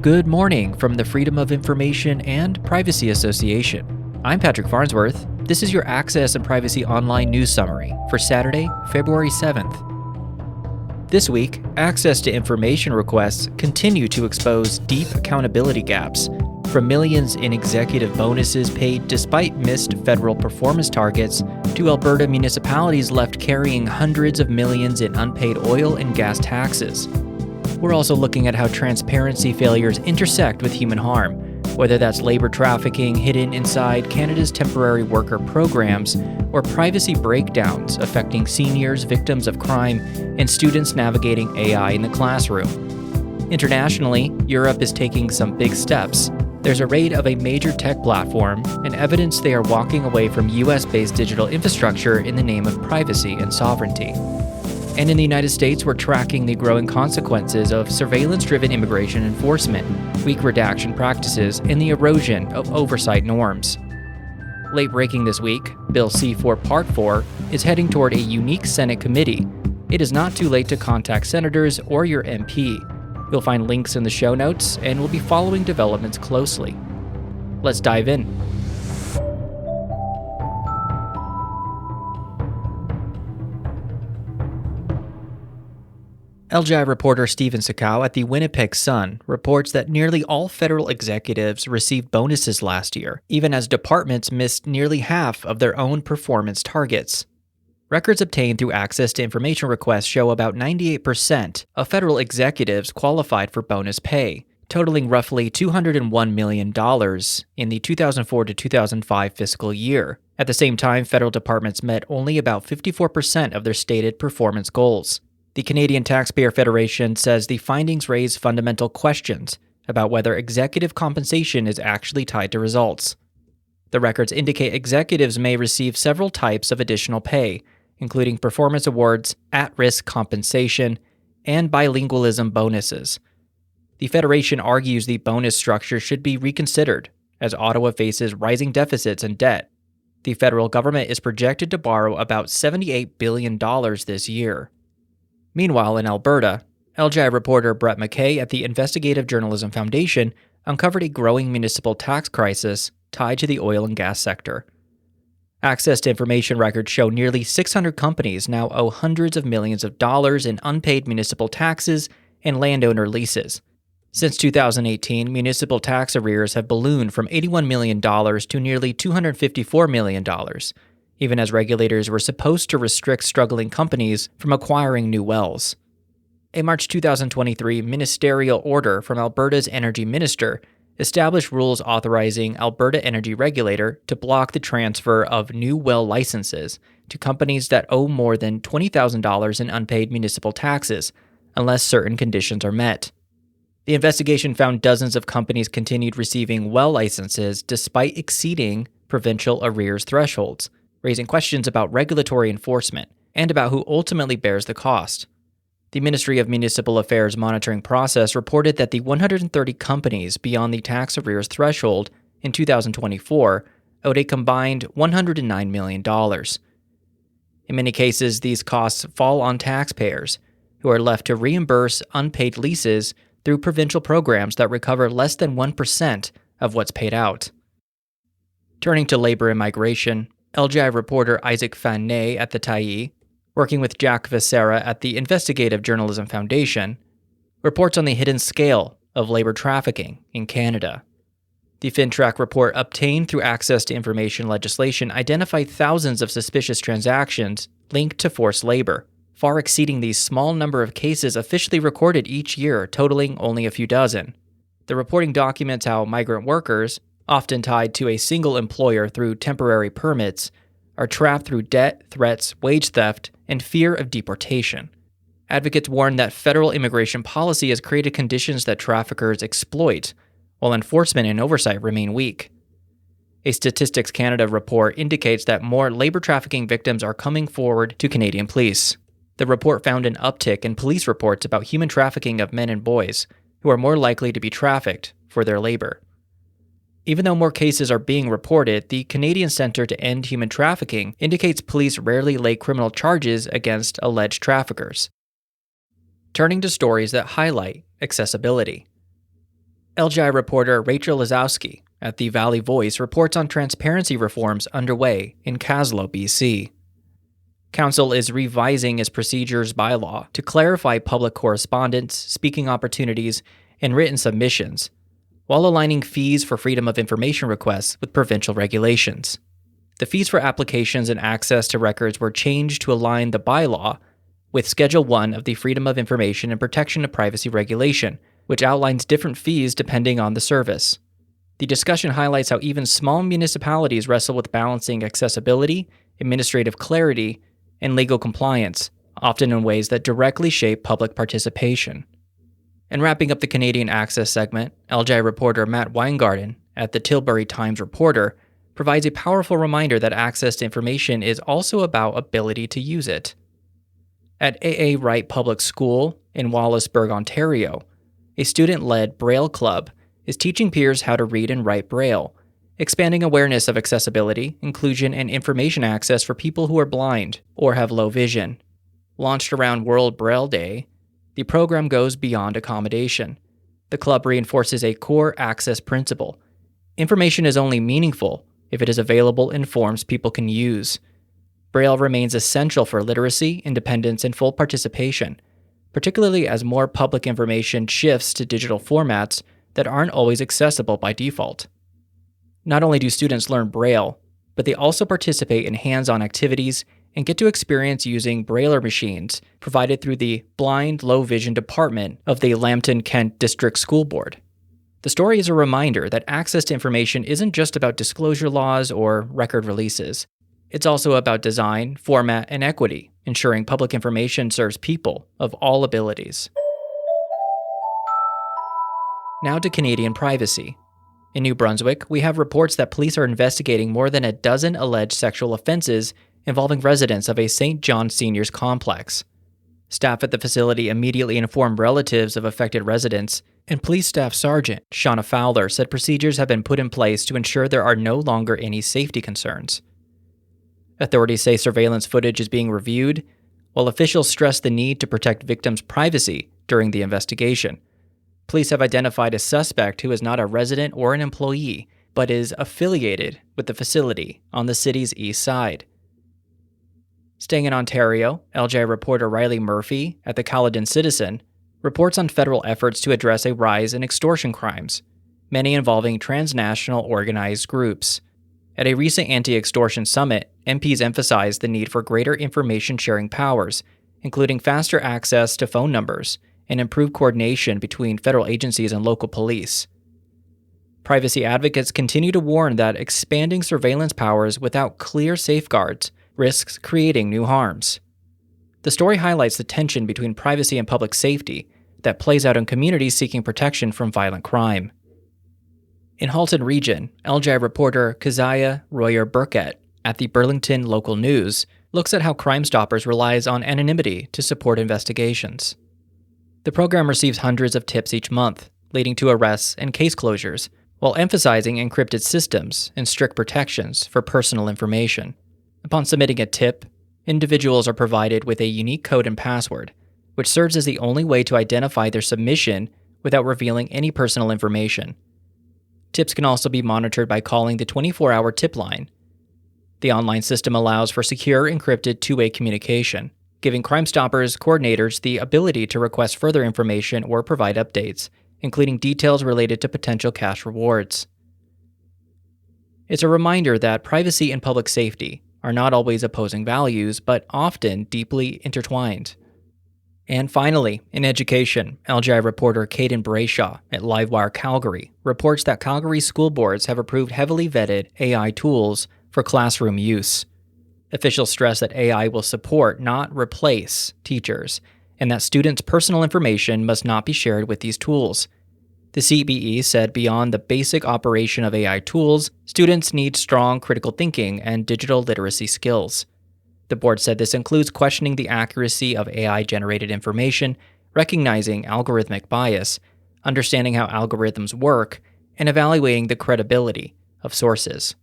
Good morning from the Freedom of Information and Privacy Association. I'm Patrick Farnsworth. This is your Access and Privacy Online News Summary for Saturday, February 7th. This week, access to information requests continue to expose deep accountability gaps, from millions in executive bonuses paid despite missed federal performance targets to Alberta municipalities left carrying hundreds of millions in unpaid oil and gas taxes. We're also looking at how transparency failures intersect with human harm, whether that's labor trafficking hidden inside Canada's temporary worker programs or privacy breakdowns affecting seniors, victims of crime, and students navigating AI in the classroom. Internationally, Europe is taking some big steps. There's a raid of a major tech platform and evidence they are walking away from US-based digital infrastructure in the name of privacy and sovereignty. And in the United States, we're tracking the growing consequences of surveillance-driven immigration enforcement, weak redaction practices, and the erosion of oversight norms. Late breaking this week, Bill C-4 Part 4 is heading toward a unique Senate committee. It is not too late to contact senators or your MP. You'll find links in the show notes, and we'll be following developments closely. Let's dive in. LGI reporter Stephen Sakow at the Winnipeg Sun reports that nearly all federal executives received bonuses last year, even as departments missed nearly half of their own performance targets. Records obtained through access to information requests show about 98% of federal executives qualified for bonus pay, totaling roughly $201 million in the 2004 to 2005 fiscal year. At the same time, federal departments met only about 54% of their stated performance goals. The Canadian Taxpayer Federation says the findings raise fundamental questions about whether executive compensation is actually tied to results. The records indicate executives may receive several types of additional pay, including performance awards, at-risk compensation, and bilingualism bonuses. The Federation argues the bonus structure should be reconsidered, as Ottawa faces rising deficits and debt. The federal government is projected to borrow about $78 billion this year. Meanwhile, in Alberta, LGI reporter Brett McKay at the Investigative Journalism Foundation uncovered a growing municipal tax crisis tied to the oil and gas sector. Access to information records show nearly 600 companies now owe hundreds of millions of dollars in unpaid municipal taxes and landowner leases. Since 2018, municipal tax arrears have ballooned from $81 million to nearly $254 million, even as regulators were supposed to restrict struggling companies from acquiring new wells. A March 2023 ministerial order from Alberta's energy minister established rules authorizing Alberta Energy Regulator to block the transfer of new well licenses to companies that owe more than $20,000 in unpaid municipal taxes, unless certain conditions are met. The investigation found dozens of companies continued receiving well licenses despite exceeding provincial arrears thresholds, raising questions about regulatory enforcement and about who ultimately bears the cost. The Ministry of Municipal Affairs monitoring process reported that the 130 companies beyond the tax arrears threshold in 2024 owed a combined $109 million. In many cases, these costs fall on taxpayers, who are left to reimburse unpaid leases through provincial programs that recover less than 1% of what's paid out. Turning to labor and migration, LGI reporter Isaac Van Ney at the Tyee, working with Jack Vacera at the Investigative Journalism Foundation, reports on the hidden scale of labor trafficking in Canada. The FinTrack report obtained through access to information legislation identified thousands of suspicious transactions linked to forced labor, far exceeding the small number of cases officially recorded each year, totaling only a few dozen. The reporting documents how migrant workers, often tied to a single employer through temporary permits, are trapped through debt, threats, wage theft, and fear of deportation. Advocates warn that federal immigration policy has created conditions that traffickers exploit, while enforcement and oversight remain weak. A Statistics Canada report indicates that more labor trafficking victims are coming forward to Canadian police. The report found an uptick in police reports about human trafficking of men and boys, who are more likely to be trafficked for their labor. Even though more cases are being reported, the Canadian Centre to End Human Trafficking indicates police rarely lay criminal charges against alleged traffickers. Turning to stories that highlight accessibility. LGI reporter Rachel Lazowski at the Valley Voice reports on transparency reforms underway in Caslow, BC. Council is revising its procedures bylaw to clarify public correspondence, speaking opportunities, and written submissions, while aligning fees for freedom of information requests with provincial regulations. The fees for applications and access to records were changed to align the bylaw with Schedule 1 of the Freedom of Information and Protection of Privacy Regulation, which outlines different fees depending on the service. The discussion highlights how even small municipalities wrestle with balancing accessibility, administrative clarity, and legal compliance, often in ways that directly shape public participation. And wrapping up the Canadian Access segment, LGI reporter Matt Weingarten at the Tilbury Times Reporter provides a powerful reminder that access to information is also about ability to use it. At A.A. Wright Public School in Wallaceburg, Ontario, a student-led Braille club is teaching peers how to read and write Braille, expanding awareness of accessibility, inclusion, and information access for people who are blind or have low vision. Launched around World Braille Day, the program goes beyond accommodation. The club reinforces a core access principle. Information is only meaningful if it is available in forms people can use. Braille remains essential for literacy, independence, and full participation, particularly as more public information shifts to digital formats that aren't always accessible by default. Not only do students learn Braille, but they also participate in hands-on activities and get to experience using Brailler machines provided through the Blind Low Vision Department of the Lambton Kent District School Board. The story is a reminder that access to information isn't just about disclosure laws or record releases. It's also about design, format, and equity, ensuring public information serves people of all abilities. Now to Canadian privacy. In New Brunswick, we have reports that police are investigating more than a dozen alleged sexual offenses involving residents of a St. John Seniors complex. Staff at the facility immediately informed relatives of affected residents, and Police Staff Sergeant Shauna Fowler said procedures have been put in place to ensure there are no longer any safety concerns. Authorities say surveillance footage is being reviewed, while officials stress the need to protect victims' privacy during the investigation. Police have identified a suspect who is not a resident or an employee, but is affiliated with the facility on the city's east side. Staying in Ontario, LGI reporter Riley Murphy at the Caledon Citizen reports on federal efforts to address a rise in extortion crimes, many involving transnational organized groups. At a recent anti-extortion summit, MPs emphasized the need for greater information sharing powers, including faster access to phone numbers and improved coordination between federal agencies and local police. Privacy advocates continue to warn that expanding surveillance powers without clear safeguards risks creating new harms. The story highlights the tension between privacy and public safety that plays out in communities seeking protection from violent crime. In Halton Region, LGI reporter Keziah Royer-Burkett at the Burlington Local News looks at how Crime Stoppers relies on anonymity to support investigations. The program receives hundreds of tips each month, leading to arrests and case closures, while emphasizing encrypted systems and strict protections for personal information. Upon submitting a tip, individuals are provided with a unique code and password, which serves as the only way to identify their submission without revealing any personal information. Tips can also be monitored by calling the 24-hour tip line. The online system allows for secure, encrypted two-way communication, giving Crime Stoppers coordinators the ability to request further information or provide updates, including details related to potential cash rewards. It's a reminder that privacy and public safety are not always opposing values, but often deeply intertwined. And finally, in education, LGI reporter Caden Brayshaw at Livewire Calgary reports that Calgary school boards have approved heavily vetted AI tools for classroom use. Officials stress that AI will support, not replace, teachers, and that students' personal information must not be shared with these tools. The CBE said beyond the basic operation of AI tools, students need strong critical thinking and digital literacy skills. The board said this includes questioning the accuracy of AI-generated information, recognizing algorithmic bias, understanding how algorithms work, and evaluating the credibility of sources.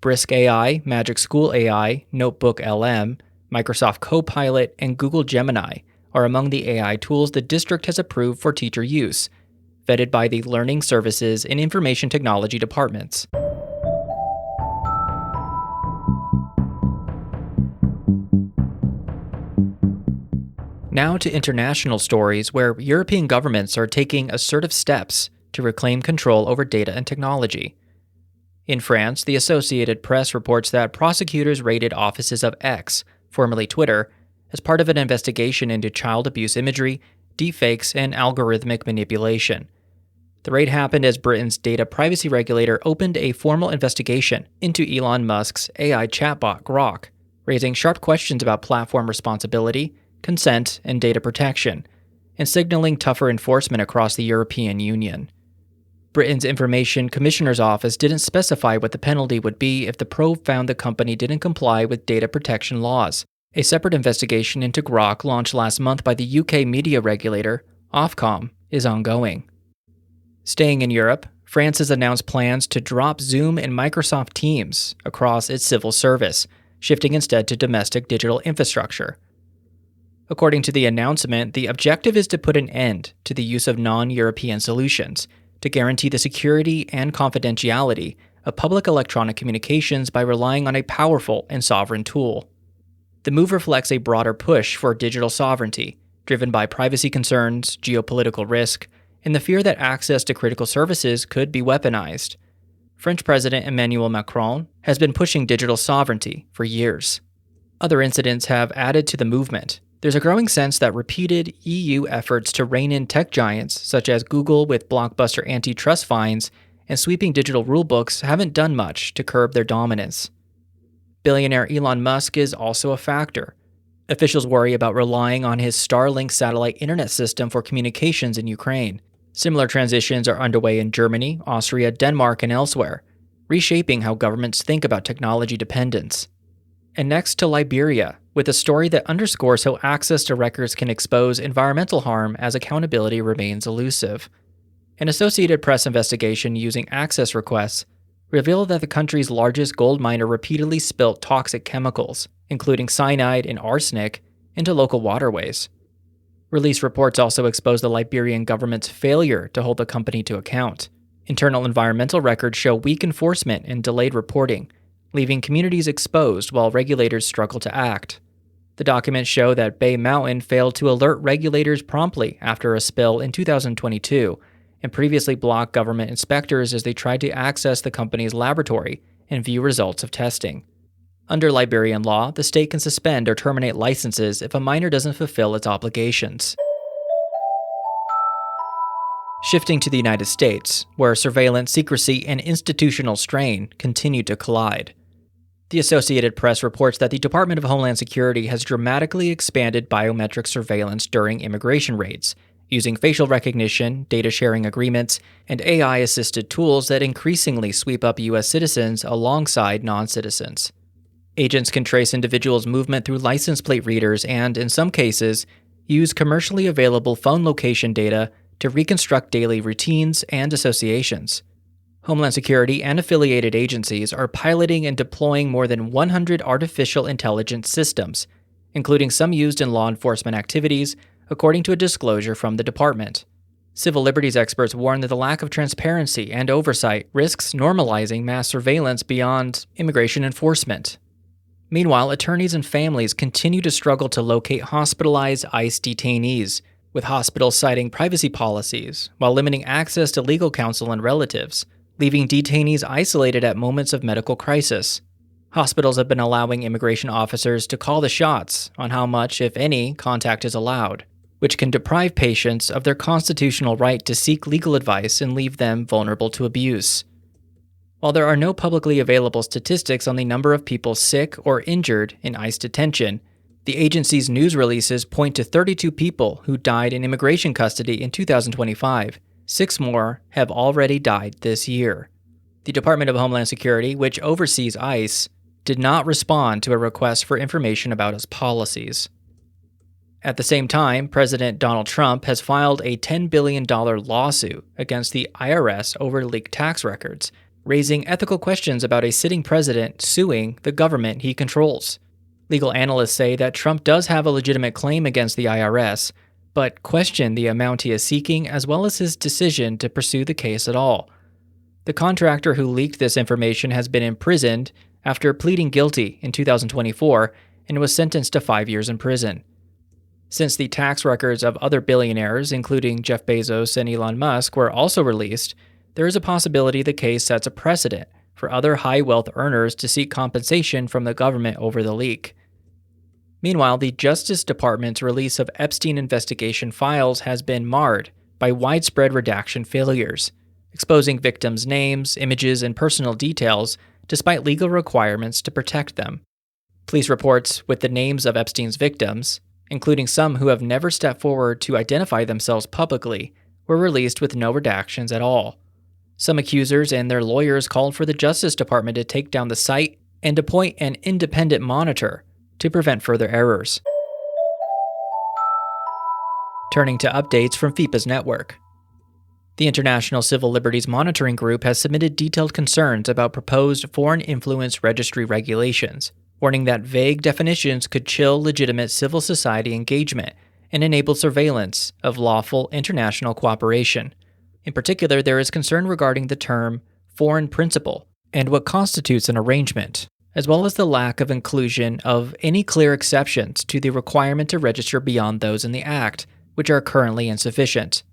Brisk AI, Magic School AI, Notebook LM, Microsoft Copilot, and Google Gemini are among the AI tools the district has approved for teacher use, vetted by the Learning Services and Information Technology departments. Now to international stories where European governments are taking assertive steps to reclaim control over data and technology. In France, the Associated Press reports that prosecutors raided offices of X, formerly Twitter, as part of an investigation into child abuse imagery, deepfakes, and algorithmic manipulation. The raid happened as Britain's data privacy regulator opened a formal investigation into Elon Musk's AI chatbot Grok, raising sharp questions about platform responsibility, consent, and data protection, and signaling tougher enforcement across the European Union. Britain's Information Commissioner's Office didn't specify what the penalty would be if the probe found the company didn't comply with data protection laws. A separate investigation into Grok launched last month by the UK media regulator, Ofcom, is ongoing. Staying in Europe, France has announced plans to drop Zoom and Microsoft Teams across its civil service, shifting instead to domestic digital infrastructure. According to the announcement, the objective is to put an end to the use of non-European solutions to guarantee the security and confidentiality of public electronic communications by relying on a powerful and sovereign tool. The move reflects a broader push for digital sovereignty, driven by privacy concerns, geopolitical risk, and the fear that access to critical services could be weaponized. French President Emmanuel Macron has been pushing digital sovereignty for years. Other incidents have added to the movement. There's a growing sense that repeated EU efforts to rein in tech giants, such as Google with blockbuster antitrust fines and sweeping digital rulebooks, haven't done much to curb their dominance. Billionaire Elon Musk is also a factor. Officials worry about relying on his Starlink satellite internet system for communications in Ukraine. Similar transitions are underway in Germany, Austria, Denmark, and elsewhere, reshaping how governments think about technology dependence. And next to Liberia, with a story that underscores how access to records can expose environmental harm as accountability remains elusive. An Associated Press investigation using access requests revealed that the country's largest gold miner repeatedly spilt toxic chemicals, including cyanide and arsenic, into local waterways. Release reports also exposed the Liberian government's failure to hold the company to account. Internal environmental records show weak enforcement and delayed reporting, leaving communities exposed while regulators struggle to act. The documents show that Bay Mountain failed to alert regulators promptly after a spill in 2022 and previously blocked government inspectors as they tried to access the company's laboratory and view results of testing. Under Liberian law, the state can suspend or terminate licenses if a miner doesn't fulfill its obligations. Shifting to the United States, where surveillance, secrecy, and institutional strain continue to collide. The Associated Press reports that the Department of Homeland Security has dramatically expanded biometric surveillance during immigration raids, using facial recognition, data sharing agreements, and AI-assisted tools that increasingly sweep up U.S. citizens alongside non-citizens. Agents can trace individuals' movement through license plate readers and, in some cases, use commercially available phone location data to reconstruct daily routines and associations. Homeland Security and affiliated agencies are piloting and deploying more than 100 artificial intelligence systems, including some used in law enforcement activities, according to a disclosure from the department. Civil liberties experts warn that the lack of transparency and oversight risks normalizing mass surveillance beyond immigration enforcement. Meanwhile, attorneys and families continue to struggle to locate hospitalized ICE detainees, with hospitals citing privacy policies while limiting access to legal counsel and relatives, leaving detainees isolated at moments of medical crisis. Hospitals have been allowing immigration officers to call the shots on how much, if any, contact is allowed, which can deprive patients of their constitutional right to seek legal advice and leave them vulnerable to abuse. While there are no publicly available statistics on the number of people sick or injured in ICE detention, the agency's news releases point to 32 people who died in immigration custody in 2025. 6 more have already died this year. The Department of Homeland Security, which oversees ICE, did not respond to a request for information about its policies. At the same time, President Donald Trump has filed a $10 billion lawsuit against the IRS over leaked tax records, raising ethical questions about a sitting president suing the government he controls. Legal analysts say that Trump does have a legitimate claim against the IRS, but questioned the amount he is seeking as well as his decision to pursue the case at all. The contractor who leaked this information has been imprisoned after pleading guilty in 2024 and was sentenced to 5 years in prison. Since the tax records of other billionaires, including Jeff Bezos and Elon Musk, were also released, there is a possibility the case sets a precedent for other high-wealth earners to seek compensation from the government over the leak. Meanwhile, the Justice Department's release of Epstein investigation files has been marred by widespread redaction failures, exposing victims' names, images, and personal details despite legal requirements to protect them. Police reports with the names of Epstein's victims, including some who have never stepped forward to identify themselves publicly, were released with no redactions at all. Some accusers and their lawyers called for the Justice Department to take down the site and appoint an independent monitor to prevent further errors. Turning to updates from FIPA's network. The International Civil Liberties Monitoring Group has submitted detailed concerns about proposed foreign influence registry regulations, warning that vague definitions could chill legitimate civil society engagement and enable surveillance of lawful international cooperation. In particular, there is concern regarding the term foreign principal and what constitutes an arrangement, as well as the lack of inclusion of any clear exceptions to the requirement to register beyond those in the Act, which are currently insufficient.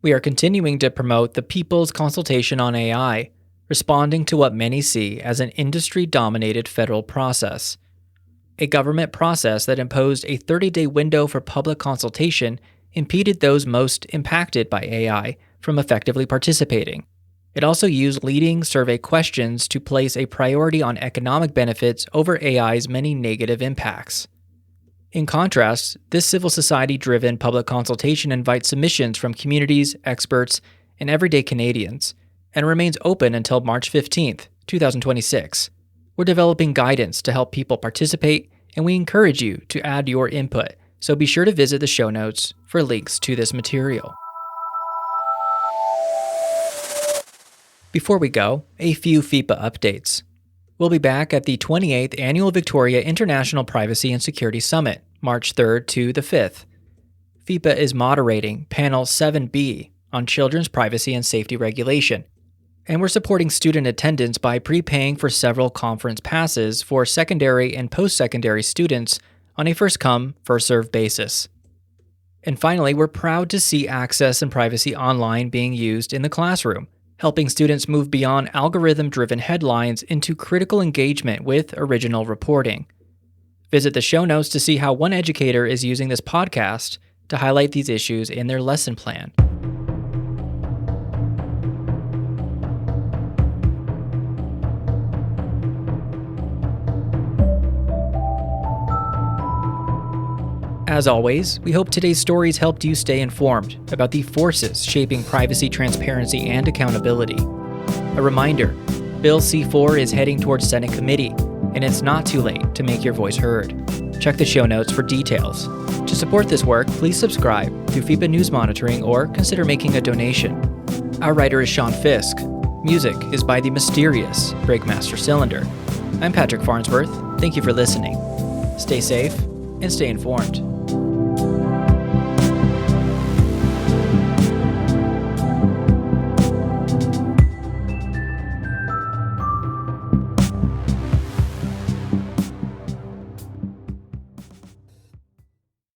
We are continuing to promote the People's Consultation on AI, responding to what many see as an industry-dominated federal process. A government process that imposed a 30-day window for public consultation impeded those most impacted by AI from effectively participating. It also used leading survey questions to place a priority on economic benefits over AI's many negative impacts. In contrast, this civil society-driven public consultation invites submissions from communities, experts, and everyday Canadians, and remains open until March 15, 2026. We're developing guidance to help people participate, and we encourage you to add your input, so be sure to visit the show notes for links to this material. Before we go, a few FIPA updates. We'll be back at the 28th Annual Victoria International Privacy and Security Summit, March 3rd to the 5th. FIPA is moderating Panel 7B on children's privacy and safety regulation, and we're supporting student attendance by prepaying for several conference passes for secondary and post-secondary students on a first-come, first-served basis. And finally, we're proud to see access and privacy online being used in the classroom, helping students move beyond algorithm-driven headlines into critical engagement with original reporting. Visit the show notes to see how one educator is using this podcast to highlight these issues in their lesson plan. As always, we hope today's stories helped you stay informed about the forces shaping privacy, transparency, and accountability. A reminder, Bill C-4 is heading towards Senate committee, and it's not too late to make your voice heard. Check the show notes for details. To support this work, please subscribe through FIPA News Monitoring or consider making a donation. Our writer is Sean Fisk. Music is by the mysterious Breakmaster Cylinder. I'm Patrick Farnsworth. Thank you for listening. Stay safe and stay informed.